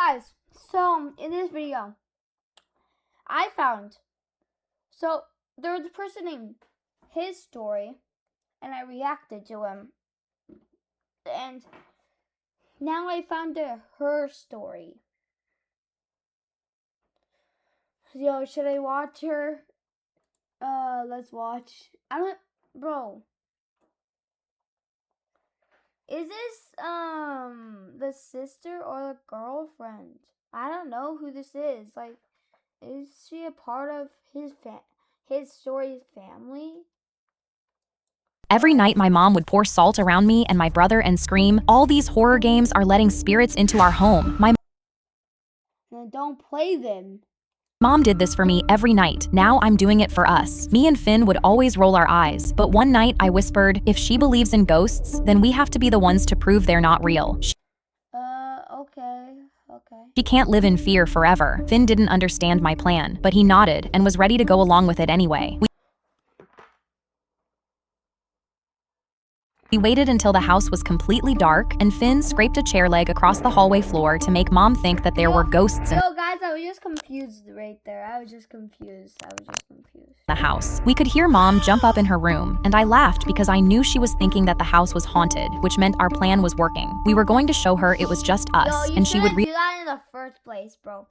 guys, so in this video, I found, there was a person named His Story, and I reacted to him, and now I found Her Story. Yo, should I watch her? Let's watch. Bro. Is this, the sister or the girlfriend? I don't know who this is. Like, is she a part of His Story's family? Every night my mom would pour salt around me and my brother and scream, "All these horror games are letting spirits into our home." My Then don't play them. mom did this for me every night. Now I'm doing it for us. Me and Finn would always roll our eyes, but one night I whispered, "If she believes in ghosts, then we have to be the ones to prove they're not real. Okay. She can't live in fear forever." Finn didn't understand my plan, but he nodded and was ready to go along with it anyway. We waited until the house was completely dark, and Finn scraped a chair leg across the hallway floor to make Mom think that there were ghosts in Yo, guys, I was just confused right there. I was just confused. the house. We could hear Mom jump up in her room, and I laughed because I knew she was thinking that the house was haunted, which meant our plan was working. We were going to show her it was just us, Yo, and she would do that in the first place, bro.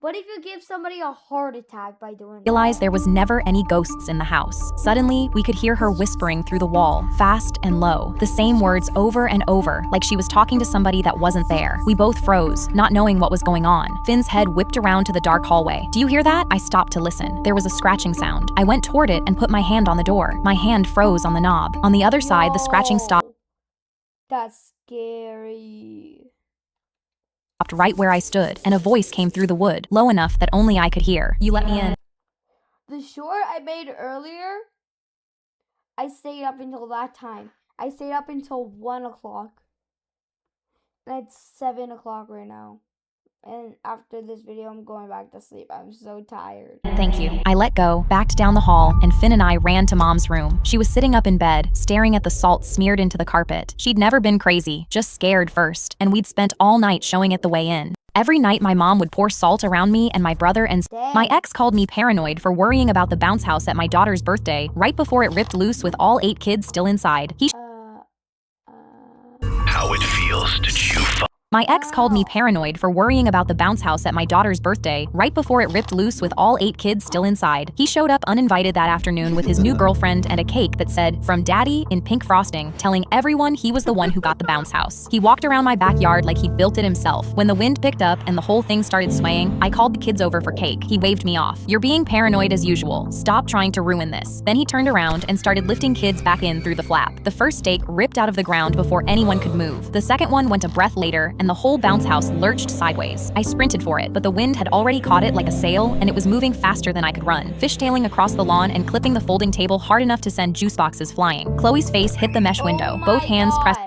What if you give somebody a heart attack by doing that? realize there was never any ghosts in the house. Suddenly, we could hear her whispering through the wall, fast and low, the same words over and over, like she was talking to somebody that wasn't there. We both froze, not knowing what was going on. Finn's head whipped around to the dark hallway. "Do you hear that?" I stopped to listen. There was a scratching sound. I went toward it and put my hand on the door. My hand froze on the knob. On the other side, the scratching stopped. That's scary. Right where I stood, and a voice came through the wood, low enough that only I could hear. "You let me in." The short I made earlier, I stayed up until that time. I stayed up until 1 o'clock. And it's 7 o'clock right now. And after this video, I'm going back to sleep. I'm so tired. "Thank you." I let go, backed down the hall, and Finn and I ran to Mom's room. She was sitting up in bed, staring at the salt smeared into the carpet. She'd never been crazy, just scared first, and we'd spent all night showing it the way in. Every night my mom would pour salt around me and my brother, and my ex called me paranoid for worrying about the bounce house at my daughter's birthday, right before it ripped loose with all 8 kids still inside. How it feels to chew My ex called me paranoid for worrying about the bounce house at my daughter's birthday, right before it ripped loose with all 8 kids still inside. He showed up uninvited that afternoon with his new girlfriend and a cake that said, "From Daddy," in pink frosting, telling everyone he was the one who got the bounce house. He walked around my backyard like he'd built it himself. When the wind picked up and the whole thing started swaying, I called the kids over for cake. He waved me off. "You're being paranoid as usual. Stop trying to ruin this." Then he turned around and started lifting kids back in through the flap. The first stake ripped out of the ground before anyone could move. The second one went a breath later, and the whole bounce house lurched sideways. I sprinted for it, but the wind had already caught it like a sail, and it was moving faster than I could run, fishtailing across the lawn and clipping the folding table hard enough to send juice boxes flying. Chloe's face hit the mesh window, both hands pressed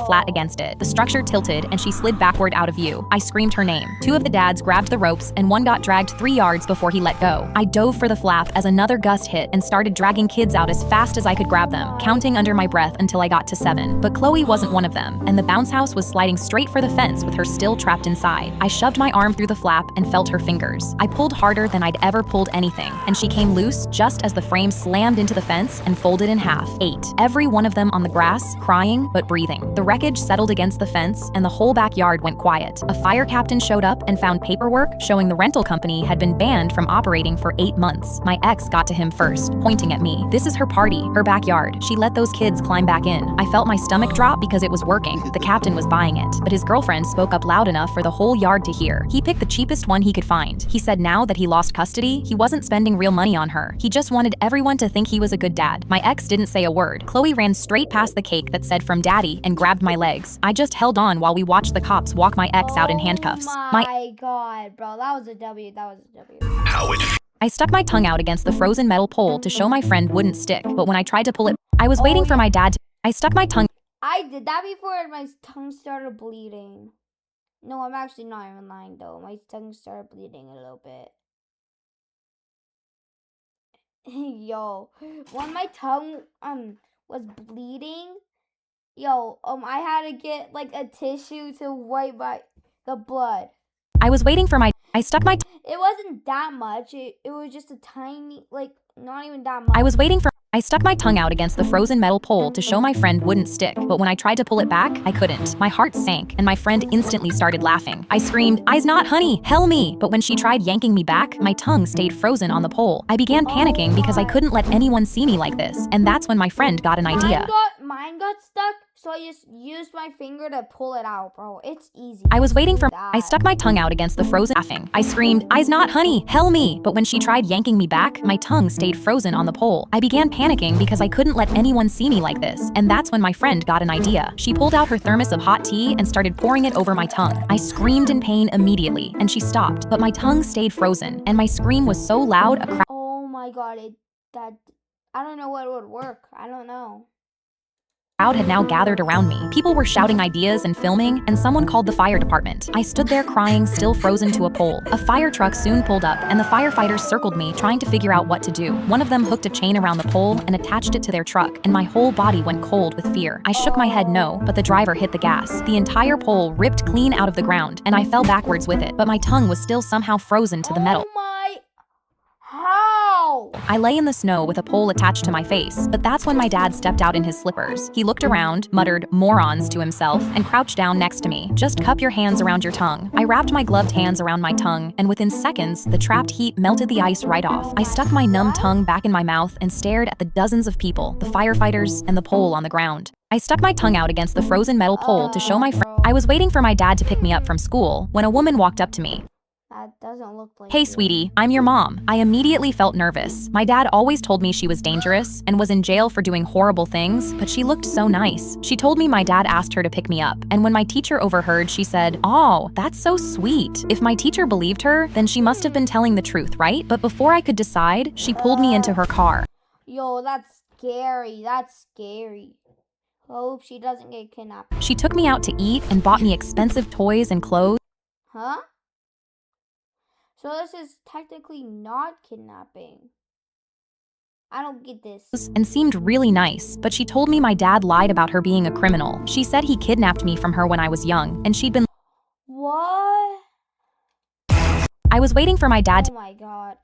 flat against it. The structure tilted, and she slid backward out of view. I screamed her name. 2 of the dads grabbed the ropes, and one got dragged 3 yards before he let go. I dove for the flap as another gust hit and started dragging kids out as fast as I could grab them, counting under my breath until I got to 7. But Chloe wasn't one of them, and the bounce house was sliding straight for the fence with her still trapped inside. I shoved my arm through the flap and felt her fingers. I pulled harder than I'd ever pulled anything, and she came loose just as the frame slammed into the fence and folded in half. 8. Every one of them on the grass, crying but breathing. The wreckage settled against the fence, and the whole backyard went quiet. A fire captain showed up and found paperwork showing the rental company had been banned from operating for 8 months. My ex got to him first, pointing at me. "This is her party, her backyard. She let those kids climb back in." I felt my stomach drop because it was working. The captain was buying it, but his girlfriend spoke up loud enough for the whole yard to hear. He picked the cheapest one he could find. He said now that he lost custody, he wasn't spending real money on her. He just wanted everyone to think he was a good dad. My ex didn't say a word. Chloe ran straight past the cake that said "From Daddy" and grabbed my legs. I just held on while we watched the cops walk my ex out in handcuffs. My God, bro, that was a W. how it I stuck my tongue out against the frozen metal pole to show my friend wouldn't stick, but when I tried to pull it, I was waiting for my dad to. I stuck my tongue. I did that before and my tongue started bleeding. No, I'm actually not even lying though. My tongue started bleeding a little bit. Yo, when my tongue was bleeding, I had to get like a tissue to wipe the blood. I was waiting for I stuck my It wasn't that much. It was just a tiny, like, not even that much. I stuck my tongue out against the frozen metal pole to show my friend wouldn't stick, but when I tried to pull it back, I couldn't. My heart sank, and my friend instantly started laughing. I screamed, "I's not honey, hell me!" But when she tried yanking me back, my tongue stayed frozen on the pole. I began panicking because I couldn't let anyone see me like this, and that's when my friend got an idea. Mine got stuck, so I just used my finger to pull it out, bro. It's easy. I stuck my tongue out against the frozen laughing. I screamed, "I's not honey, hell me!" But when she tried yanking me back, my tongue stayed frozen on the pole. I began panicking because I couldn't let anyone see me like this, and that's when my friend got an idea. She pulled out her thermos of hot tea and started pouring it over my tongue. I screamed in pain immediately, and she stopped, but my tongue stayed frozen, and my scream was so loud Oh my god, I don't know what would work. I don't know. crowd had now gathered around me. People were shouting ideas and filming, and someone called the fire department. I stood there crying, still frozen to a pole. A fire truck soon pulled up, and the firefighters circled me, trying to figure out what to do. One of them hooked a chain around the pole and attached it to their truck, and my whole body went cold with fear. I shook my head no, but the driver hit the gas. The entire pole ripped clean out of the ground, and I fell backwards with it, but my tongue was still somehow frozen to the metal. How? I lay in the snow with a pole attached to my face, but that's when my dad stepped out in his slippers. He looked around, muttered "morons" to himself, and crouched down next to me. "Just cup your hands around your tongue." I wrapped my gloved hands around my tongue, and within seconds, the trapped heat melted the ice right off. I stuck my numb tongue back in my mouth and stared at the dozens of people, the firefighters, and the pole on the ground. I stuck my tongue out against the frozen metal pole to show my friend. I was waiting for my dad to pick me up from school when a woman walked up to me. That doesn't look like "Hey, you. sweetie, I'm your mom." I immediately felt nervous. My dad always told me she was dangerous and was in jail for doing horrible things, but she looked so nice. She told me my dad asked her to pick me up, and when my teacher overheard, she said, "Oh, that's so sweet." If my teacher believed her, then she must have been telling the truth, right? But before I could decide, she pulled me into her car. Yo, that's scary. That's scary. Hope she doesn't get kidnapped. She took me out to eat and bought me expensive toys and clothes. Huh? So this is technically not kidnapping. I don't get this. And seemed really nice, but she told me my dad lied about her being a criminal. She said he kidnapped me from her when I was young, and she'd been. What? I was waiting for my dad to Oh my god.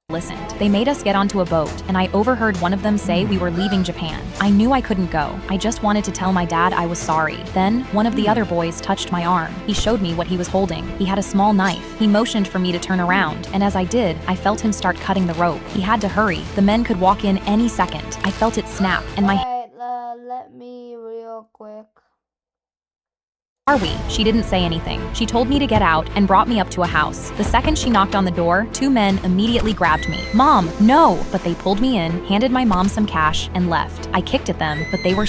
listened. They made us get onto a boat, and I overheard one of them say we were leaving Japan. I knew I couldn't go. I just wanted to tell my dad I was sorry. Then, one of the other boys touched my arm. He showed me what he was holding. He had a small knife. He motioned for me to turn around, and as I did, I felt him start cutting the rope. He had to hurry. The men could walk in any second. I felt it snap, and my Alright, let me real quick. Are we? She didn't say anything. She told me to get out and brought me up to a house. The second she knocked on the door, two men immediately grabbed me. "Mom, no!" But they pulled me in, handed my mom some cash, and left. I kicked at them, but they were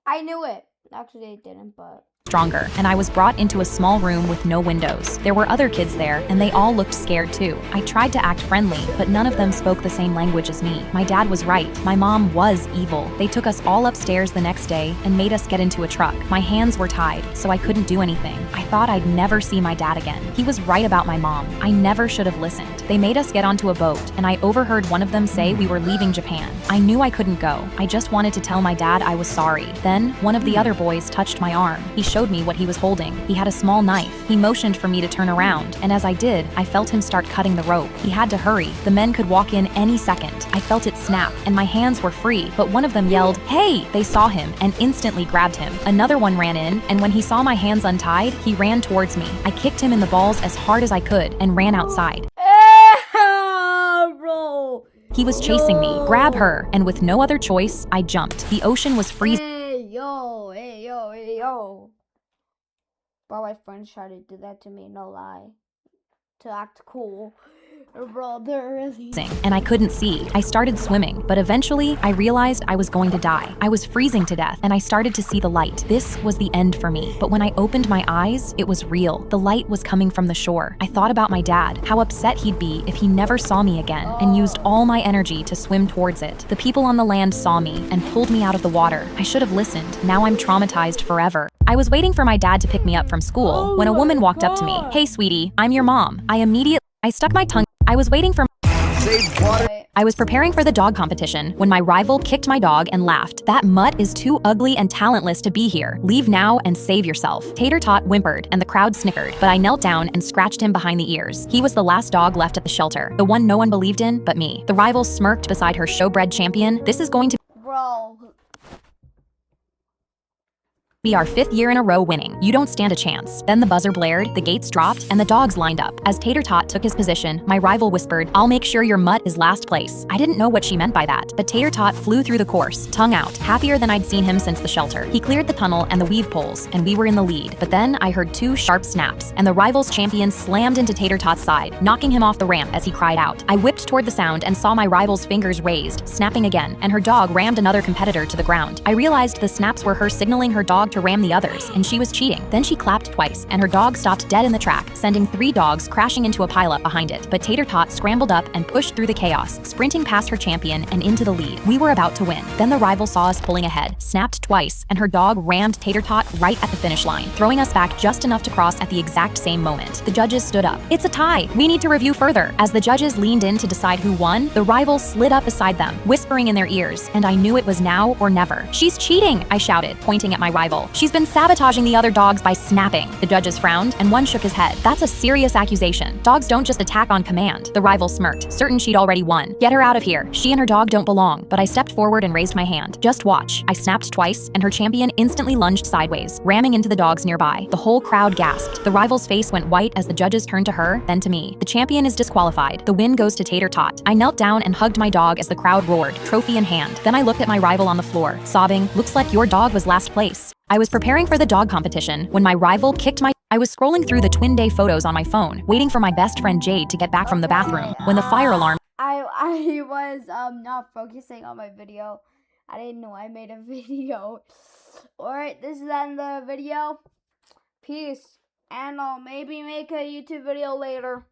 I knew it. Actually, they didn't, but. stronger, and I was brought into a small room with no windows. There were other kids there, and they all looked scared too. I tried to act friendly, but none of them spoke the same language as me. My dad was right. My mom was evil. They took us all upstairs the next day and made us get into a truck. My hands were tied, so I couldn't do anything. I thought I'd never see my dad again. He was right about my mom. I never should have listened. They made us get onto a boat, and I overheard one of them say we were leaving Japan. I knew I couldn't go. I just wanted to tell my dad I was sorry. Then, one of the other boys touched my arm. He showed me what he was holding. He had a small knife. He motioned for me to turn around, and as I did, I felt him start cutting the rope. He had to hurry. The men could walk in any second. I felt it snap, and my hands were free, but one of them yelled, "Hey!" They saw him and instantly grabbed him. Another one ran in, and when he saw my hands untied, he ran towards me. I kicked him in the balls as hard as I could and ran outside. Bro. He was chasing me. "Grab her!" And with no other choice, I jumped. The ocean was freezing. Hey, yo, hey, yo, hey, yo. Bro, my friends tried to do that to me, no lie. To act cool. Bro, they're really... And I couldn't see. I started swimming, but eventually I realized I was going to die. I was freezing to death, and I started to see the light. This was the end for me. But when I opened my eyes, it was real. The light was coming from the shore. I thought about my dad, how upset he'd be if he never saw me again, and used all my energy to swim towards it. The people on the land saw me and pulled me out of the water. I should have listened. Now I'm traumatized forever. I was waiting for my dad to pick me up from school when a woman walked up to me. "Hey, sweetie, I'm your mom." I stuck my tongue. I was waiting for Save water. Wait. I was preparing for the dog competition when my rival kicked my dog and laughed. That mutt is too ugly and talentless to be here. Leave now and save yourself. Tater Tot whimpered and the crowd snickered, but I knelt down and scratched him behind the ears. He was the last dog left at the shelter, the one no one believed in but me. The rival smirked beside her showbred champion. This is going to Bro. be our 5th year in a row winning. You don't stand a chance. Then the buzzer blared, the gates dropped, and the dogs lined up. As Tater Tot took his position, my rival whispered, "I'll make sure your mutt is last place." I didn't know what she meant by that, but Tater Tot flew through the course, tongue out, happier than I'd seen him since the shelter. He cleared the tunnel and the weave poles, and we were in the lead. But then I heard 2 sharp snaps, and the rival's champion slammed into Tater Tot's side, knocking him off the ramp as he cried out. I whipped toward the sound and saw my rival's fingers raised, snapping again, and her dog rammed another competitor to the ground. I realized the snaps were her signaling her dog to ram the others, and she was cheating. Then she clapped twice, and her dog stopped dead in the track, sending 3 dogs crashing into a pileup behind it. But Tater Tot scrambled up and pushed through the chaos, sprinting past her champion and into the lead. We were about to win. Then the rival saw us pulling ahead, snapped twice, and her dog rammed Tater Tot right at the finish line, throwing us back just enough to cross at the exact same moment. The judges stood up. "It's a tie. We need to review further." As the judges leaned in to decide who won, the rival slid up beside them, whispering in their ears, and I knew it was now or never. "She's cheating," I shouted, pointing at my rival. "She's been sabotaging the other dogs by snapping." The judges frowned, and one shook his head. "That's a serious accusation. Dogs don't just attack on command." The rival smirked, certain she'd already won. "Get her out of here. She and her dog don't belong." But I stepped forward and raised my hand. "Just watch." I snapped twice, and her champion instantly lunged sideways, ramming into the dogs nearby. The whole crowd gasped. The rival's face went white as the judges turned to her, then to me. "The champion is disqualified. The win goes to Tater Tot." I knelt down and hugged my dog as the crowd roared, trophy in hand. Then I looked at my rival on the floor, sobbing, "Looks like your dog was last place." I was preparing for the dog competition when my rival kicked my. I was scrolling through the twin day photos on my phone, waiting for my best friend Jade to get back from the bathroom, when the fire alarm. I was not focusing on my video. I didn't know I made a video. Alright, this is the end of the video. Peace. And I'll maybe make a YouTube video later.